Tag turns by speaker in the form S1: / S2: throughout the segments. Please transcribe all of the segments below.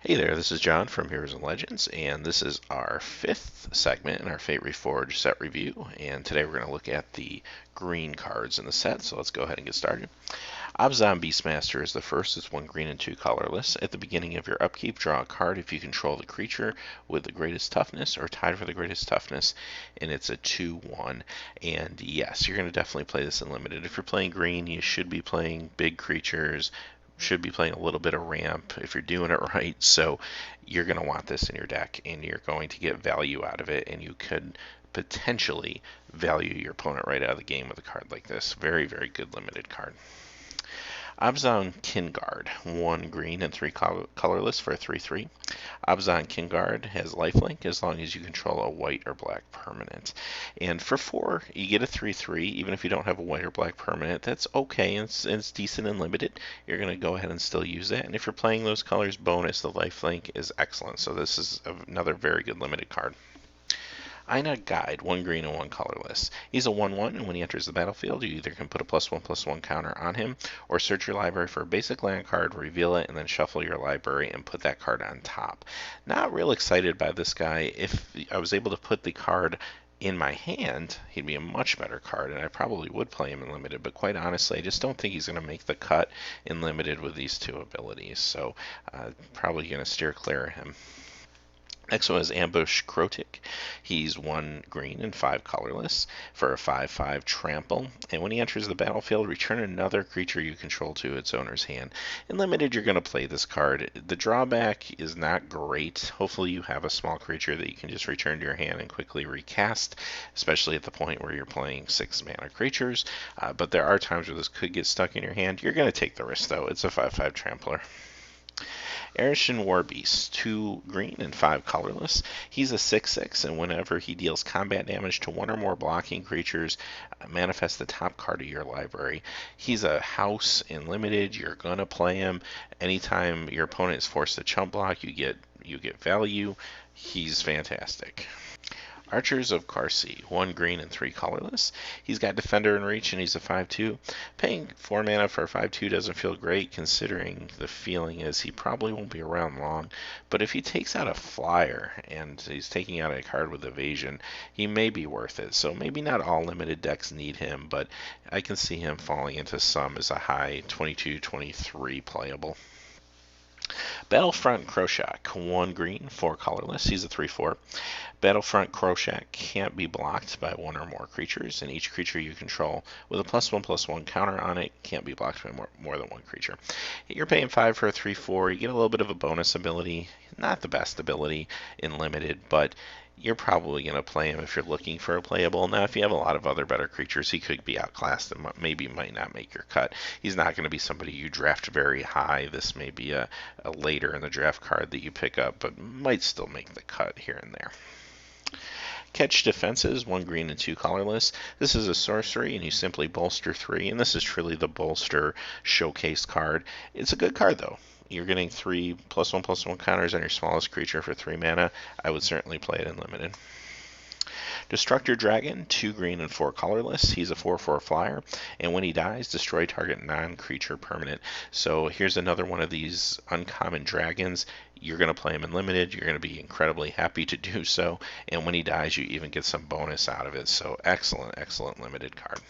S1: Hey there, this is John from Heroes and Legends, and this is our fifth segment in our Fate Reforged set review. And today we're going to look at the green cards in the set, so let's go ahead and get started. Abzan Beastmaster is the first. It's 1 green and 2 colorless. At the beginning of your upkeep, draw a card if you control the creature with the greatest toughness or tied for the greatest toughness, and it's a 2/1. And yes, you're going to definitely play this in limited. If you're playing green, you should be playing big creatures, should be playing a little bit of ramp if you're doing it right. So you're going to want this in your deck, and you're going to get value out of it, and you could potentially value your opponent right out of the game with a card like this. Very, very good limited card. Abzan Kinguard, 1 green and 3 colorless for a 3/3. Abzan Kinguard has lifelink as long as you control a white or black permanent. And for 4, you get a 3/3, even if you don't have a white or black permanent. That's okay, it's decent and limited. You're going to go ahead and still use that. And if you're playing those colors bonus, the lifelink is excellent. So this is another very good limited card. Ina Guide, 1 green and 1 colorless. He's a 1/1, and when he enters the battlefield, you either can put a +1/+1 counter on him, or search your library for a basic land card, reveal it, and then shuffle your library and put that card on top. Not real excited by this guy. If I was able to put the card in my hand, he'd be a much better card, and I probably would play him in limited, but quite honestly, I just don't think he's going to make the cut in limited with these two abilities, so probably going to steer clear of him. Next one is Ambush Krotik. He's 1 green and 5 colorless for a 5/5 trample. And when he enters the battlefield, return another creature you control to its owner's hand. In limited, you're going to play this card. The drawback is not great. Hopefully you have a small creature that you can just return to your hand and quickly recast, especially at the point where you're playing 6 mana creatures. But there are times where this could get stuck in your hand. You're going to take the risk, though. It's a 5/5 trampler. Arishan Warbeast, 2 green and 5 colorless. He's a 6/6, and whenever he deals combat damage to 1 or more blocking creatures, manifest the top card of your library. He's a house in limited. You're gonna play him anytime your opponent is forced to chump block. You get value. He's fantastic. Archers of Karsi, 1 green and 3 colorless. He's got Defender and Reach, and he's a 5/2. Paying 4 mana for a 5/2 doesn't feel great, considering the feeling is he probably won't be around long. But if he takes out a flyer, and he's taking out a card with evasion, he may be worth it. So maybe not all limited decks need him, but I can see him falling into some as a high 22-23 playable. Battlefront Kroshak, 1 green, 4 colorless. He's a 3/4. Battlefront Kroshak can't be blocked by 1 or more creatures, and each creature you control with a +1/+1 counter on it can't be blocked by more than 1 creature. You're paying 5 for a 3/4. You get a little bit of a bonus ability. Not the best ability in limited, but you're probably going to play him if you're looking for a playable. Now, if you have a lot of other better creatures, he could be outclassed and maybe might not make your cut. He's not going to be somebody you draft very high. This may be a later in the draft card that you pick up, but might still make the cut here and there. Catch Defenses, 1 green and 2 colorless. This is a sorcery, and you simply bolster 3, and this is truly the bolster showcase card. It's a good card, though. You're getting 3 +1/+1 counters on your smallest creature for 3 mana. I would certainly play it in limited. Destructor Dragon, 2 green and 4 colorless. He's a 4/4 flyer, and when he dies, destroy target non-creature permanent. So here's another one of these uncommon dragons. You're going to play him in limited. You're going to be incredibly happy to do so, and when he dies, you even get some bonus out of it. So excellent, excellent limited card.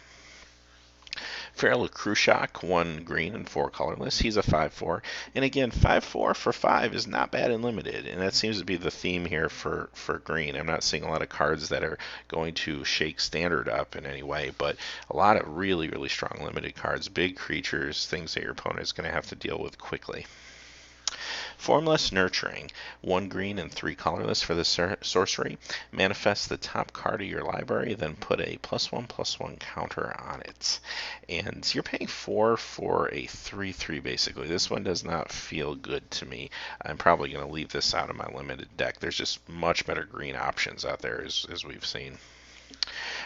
S1: Feral Krushak, 1 green and 4 colorless. He's a 5/4. And again, 5/4 for 5 is not bad in limited. And that seems to be the theme here for green. I'm not seeing a lot of cards that are going to shake standard up in any way, but a lot of really, really strong limited cards. Big creatures, things that your opponent is going to have to deal with quickly. Formless Nurturing, 1 green and 3 colorless for the sorcery. Manifest the top card of your library, then put a +1/+1 counter on it. And you're paying 4 for a 3/3 basically. This one does not feel good to me. I'm probably going to leave this out of my limited deck. There's just much better green options out there as we've seen.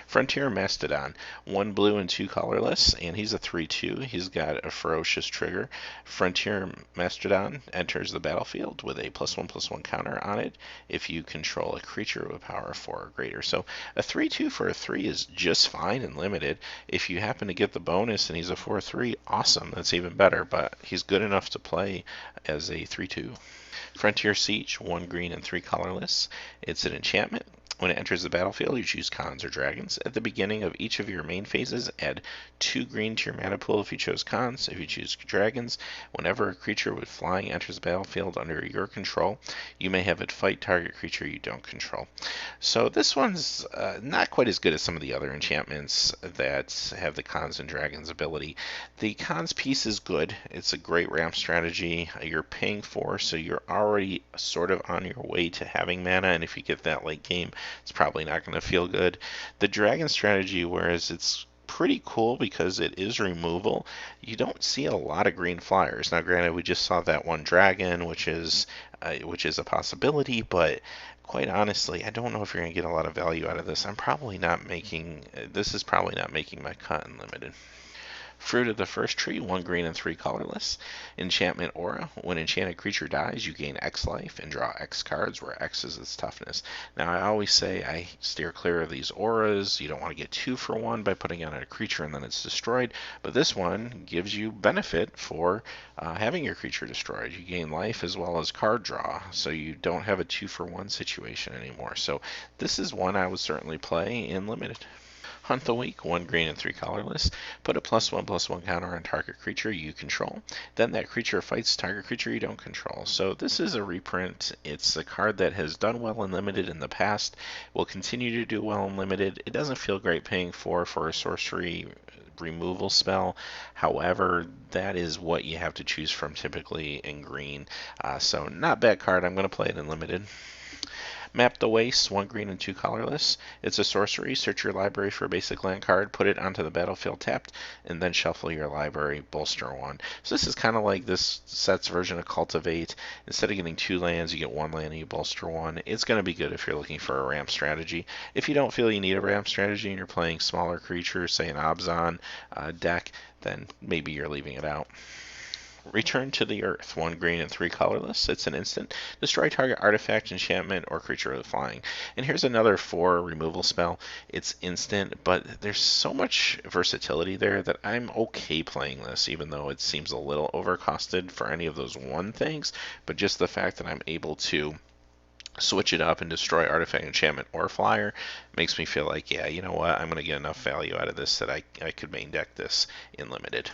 S1: Frontier Mastodon, 1 blue and 2 colorless, and he's a 3/2. He's got a ferocious trigger. Frontier Mastodon enters the battlefield with a +1/+1 counter on it if you control a creature with power 4 or greater. So a 3/2 for a 3 is just fine and limited. If you happen to get the bonus and he's a 4/3, awesome. That's even better, but he's good enough to play as a 3/2. Frontier Siege, 1 green and 3 colorless. It's an enchantment. When it enters the battlefield, you choose cons or dragons. At the beginning of each of your main phases, add 2 green to your mana pool if you chose cons. If you choose dragons, whenever a creature with flying enters the battlefield under your control, you may have it fight target creature you don't control. So this one's not quite as good as some of the other enchantments that have the cons and dragons ability. The cons piece is good. It's a great ramp strategy. You're paying for, so you're already sort of on your way to having mana, and if you get that late game, it's probably not going to feel good. The dragon strategy, whereas it's pretty cool because it is removal, you don't see a lot of green flyers. Now, granted, we just saw that one dragon, which is a possibility, but quite honestly, I don't know if you're going to get a lot of value out of this. This is probably not making my cut in limited. Fruit of the First Tree, 1 green and 3 colorless. Enchantment Aura. When enchanted creature dies, you gain X life and draw X cards, where X is its toughness. Now, I always say I steer clear of these auras. You don't want to get 2 for 1 by putting on a creature and then it's destroyed. But this one gives you benefit for having your creature destroyed. You gain life as well as card draw, so you don't have a 2 for 1 situation anymore. So this is one I would certainly play in limited. Hunt the Weak, 1 green and 3 colorless. Put a +1/+1 counter on target creature you control. Then that creature fights target creature you don't control. So this is a reprint. It's a card that has done well in limited in the past, will continue to do well in limited. It doesn't feel great paying for a sorcery removal spell. However, that is what you have to choose from typically in green. So not bad card. I'm going to play it in limited. Map the Waste, 1 green and 2 colorless. It's a sorcery. Search your library for a basic land card, put it onto the battlefield tapped, and then shuffle your library, bolster 1. So this is kind of like this set's version of Cultivate. Instead of getting 2 lands, you get 1 land and you bolster 1. It's going to be good if you're looking for a ramp strategy. If you don't feel you need a ramp strategy and you're playing smaller creatures, say an Abzan deck, then maybe you're leaving it out. Return to the Earth, 1 green and 3 colorless. It's an instant. Destroy target artifact, enchantment, or creature with flying. And here's another 4 removal spell. It's instant, but there's so much versatility there that I'm okay playing this, even though it seems a little overcosted for any of those 1 things. But just the fact that I'm able to switch it up and destroy artifact, enchantment, or flyer makes me feel like, yeah, you know what, I'm going to get enough value out of this that I could main deck this in limited.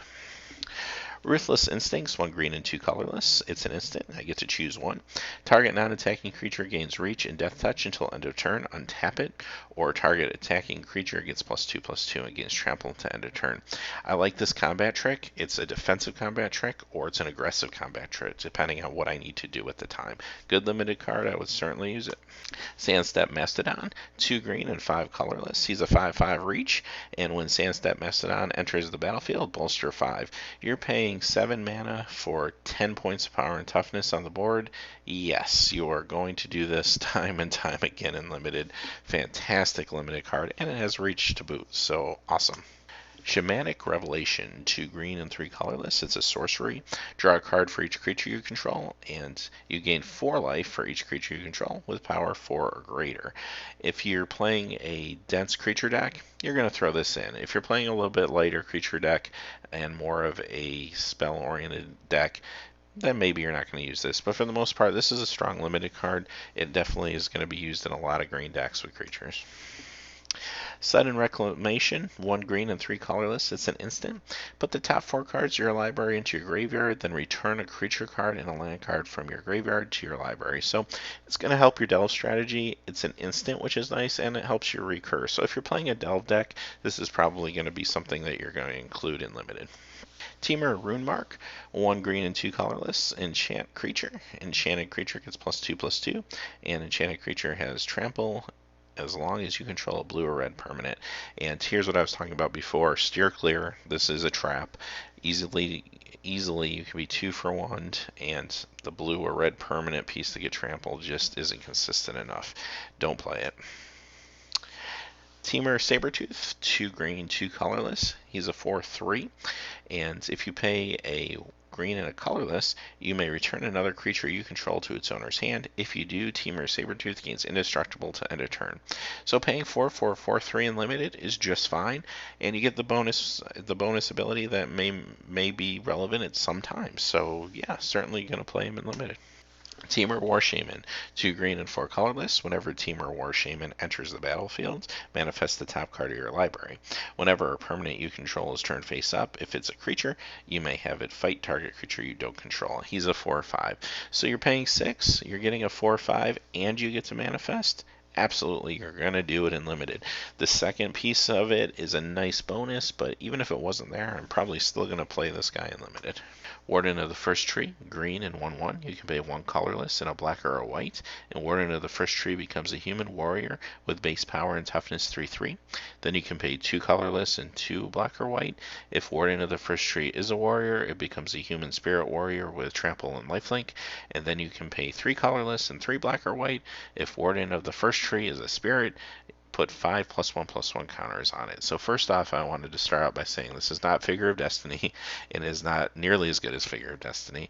S1: Ruthless Instincts, 1 green and 2 colorless. It's an instant. I get to choose 1. Target non-attacking creature gains reach and death touch until end of turn. Untap it. Or target attacking creature gets +2/+2 against trample to end of turn. I like this combat trick. It's a defensive combat trick or it's an aggressive combat trick, depending on what I need to do at the time. Good limited card. I would certainly use it. Sandstep Mastodon, 2 green and 5 colorless. He's a 5/5 reach, and when Sandstep Mastodon enters the battlefield, bolster 5. You're paying 7 mana for 10 points of power and toughness on the board. Yes, you are going to do this time and time again in limited. Fantastic limited card, and it has reach to boot, so awesome. Shamanic Revelation, 2 green and 3 colorless. It's a sorcery. Draw a card for each creature you control, and you gain 4 life for each creature you control with power 4 or greater. If you're playing a dense creature deck, you're going to throw this in. If you're playing a little bit lighter creature deck and more of a spell-oriented deck, then maybe you're not going to use this. But for the most part, this is a strong limited card. It definitely is going to be used in a lot of green decks with creatures. Sudden Reclamation, 1 green and 3 colorless. It's an instant. Put the top 4 cards of your library into your graveyard, then return a creature card and a land card from your graveyard to your library. So it's going to help your delve strategy. It's an instant, which is nice, and it helps your recur. So if you're playing a delve deck, this is probably going to be something that you're going to include in limited. Temur Runemark, 1 green and 2 colorless. Enchant creature. Enchanted creature gets +2/+2, and enchanted creature has trample as long as you control a blue or red permanent. And here's what I was talking about before. Steer clear. This is a trap. Easily you can be 2 for 1, and the blue or red permanent piece to get trampled just isn't consistent enough. Don't play it. Temur Sabretooth, 2 green, 2 colorless. He's a 4/3, and if you pay a green and a colorless, you may return another creature you control to its owner's hand. If you do, Temur Sabretooth gains indestructible to end a turn. So paying 4 for a 4/3 in limited is just fine, and you get the bonus ability that may be relevant at some time. So yeah, certainly going to play him in limited. Temur War Shaman, 2 green and 4 colorless. Whenever Temur War Shaman enters the battlefield, manifest the top card of your library. Whenever a permanent you control is turned face up, if it's a creature, you may have it fight target creature you don't control. He's a 4/5. So you're paying 6, you're getting a 4/5, and you get to manifest? Absolutely, you're going to do it in limited. The second piece of it is a nice bonus, but even if it wasn't there, I'm probably still going to play this guy in limited. Warden of the First Tree, green and 1/1. You can pay 1 colorless and a black or a white, and Warden of the First Tree becomes a human warrior with base power and toughness 3/3. Then you can pay 2 colorless and 2 black or white. If Warden of the First Tree is a warrior, it becomes a human spirit warrior with trample and lifelink, and then you can pay 3 colorless and 3 black or white. If Warden of the First Tree is a spirit, put 5+1/+1 counters on it. So first off, I wanted to start out by saying this is not Figure of Destiny and is not nearly as good as Figure of Destiny.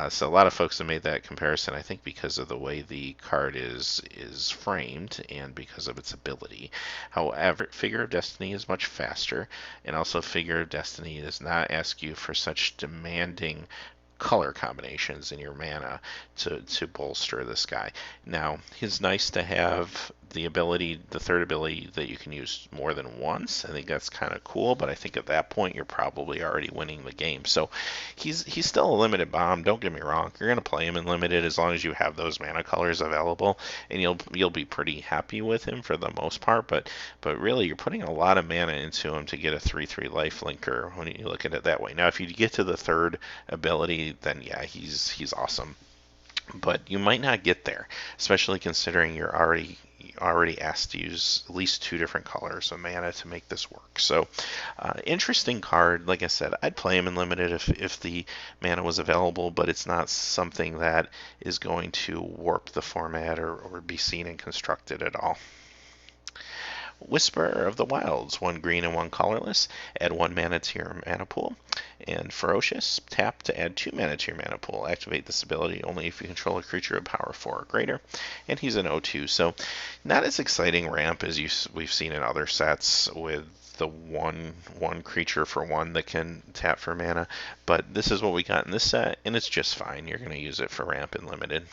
S1: So a lot of folks have made that comparison, I think, because of the way the card is framed and because of its ability. However, Figure of Destiny is much faster, and also Figure of Destiny does not ask you for such demanding color combinations in your mana to bolster this guy. Now, it's nice to have the ability, the third ability, that you can use more than once. I think that's kind of cool, but I think at that point you're probably already winning the game. So he's still a limited bomb. Don't get me wrong. You're going to play him in limited as long as you have those mana colors available, and you'll be pretty happy with him for the most part. But really, you're putting a lot of mana into him to get a 3/3 life linker when you look at it that way. Now, if you get to the third ability, then yeah, he's awesome. But you might not get there, especially considering you're already asked to use at least 2 different colors of mana to make this work. So, interesting card. Like I said, I'd play him in limited if the mana was available, but it's not something that is going to warp the format or be seen and constructed at all. Whisperer of the Wilds, 1 green and 1 colorless. Add 1 mana to your mana pool. And Ferocious, tap to add 2 mana to your mana pool. Activate this ability only if you control a creature of power 4 or greater. And he's an 0/2, so not as exciting ramp as we've seen in other sets with the one creature for 1 that can tap for mana. But this is what we got in this set, and it's just fine. You're going to use it for ramp and limited.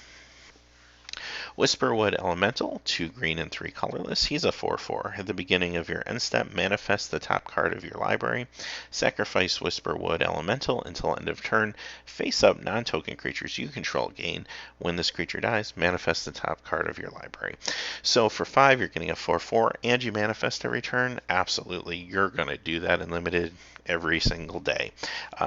S1: Whisperwood Elemental, 2 green and 3 colorless. He's a 4/4. At the beginning of your end step, manifest the top card of your library. Sacrifice Whisperwood Elemental until end of turn. Face up non-token creatures you control gain. When this creature dies, manifest the top card of your library. So for 5, you're getting a 4/4, and you manifest every turn. Absolutely, you're going to do that in limited every single day.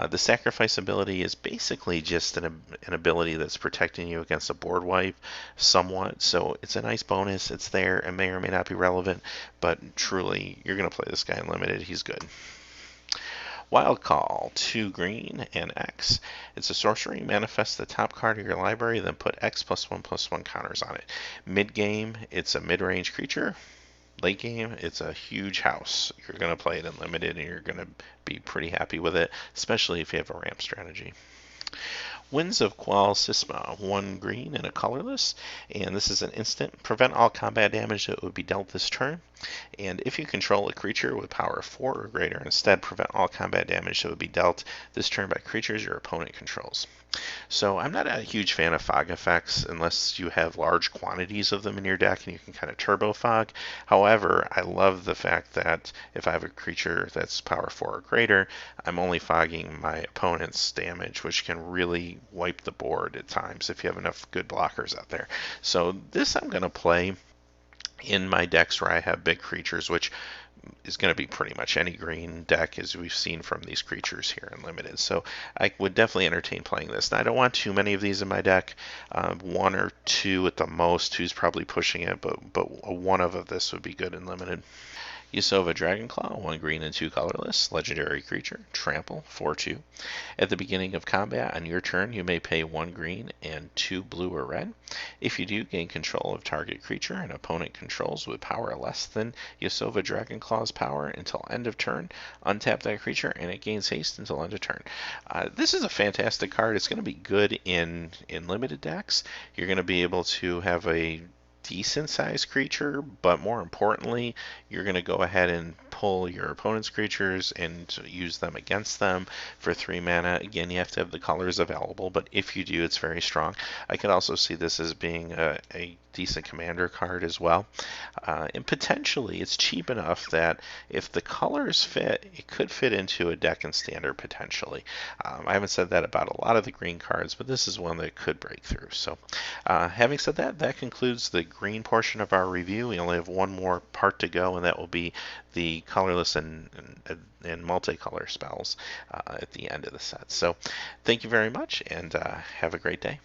S1: The sacrifice ability is basically just an ability that's protecting you against a board wipe somewhat, so it's a nice bonus. It's there. It may or may not be relevant, but truly, you're going to play this guy in limited. He's good. Wild Call, 2 green and X. It's a sorcery. Manifest the top card of your library, then put X+1/+1 counters on it. Mid-game, it's a mid-range creature. Late game, it's a huge house. You're going to play it in limited, and you're going to be pretty happy with it, especially if you have a ramp strategy. Winds of Qual Sisma, 1 green and a colorless, and this is an instant. Prevent all combat damage that would be dealt this turn, and if you control a creature with power 4 or greater, instead prevent all combat damage that would be dealt this turn by creatures your opponent controls. So I'm not a huge fan of fog effects unless you have large quantities of them in your deck and you can kind of turbo fog. However, I love the fact that if I have a creature that's power 4 or greater, I'm only fogging my opponent's damage, which can really wipe the board at times if you have enough good blockers out there. So this I'm going to play in my decks where I have big creatures, which is going to be pretty much any green deck as we've seen from these creatures here in limited. So I would definitely entertain playing this. Now, I don't want too many of these in my deck. 1 or 2 at the most. 2's probably pushing it, but 1 of this would be good in limited. Yasova Dragonclaw, 1 green and 2 colorless, legendary creature, trample, 4/2. At the beginning of combat, on your turn, you may pay 1 green and 2 blue or red. If you do, gain control of target creature an opponent controls with power less than Yasova Dragonclaw's power until end of turn. Untap that creature, and it gains haste until end of turn. This is a fantastic card. It's going to be good in limited decks. You're going to be able to have a decent sized creature, but more importantly, you're going to go ahead and pull your opponent's creatures and use them against them for 3 mana. Again, you have to have the colors available, but if you do, it's very strong. I could also see this as being a decent commander card as well. And potentially, it's cheap enough that if the colors fit, it could fit into a deck in standard potentially. I haven't said that about a lot of the green cards, but this is one that could break through. So, having said that, that concludes the green portion of our review. We only have one more part to go, and that will be the colorless and multicolor spells at the end of the set. So, thank you very much, and have a great day.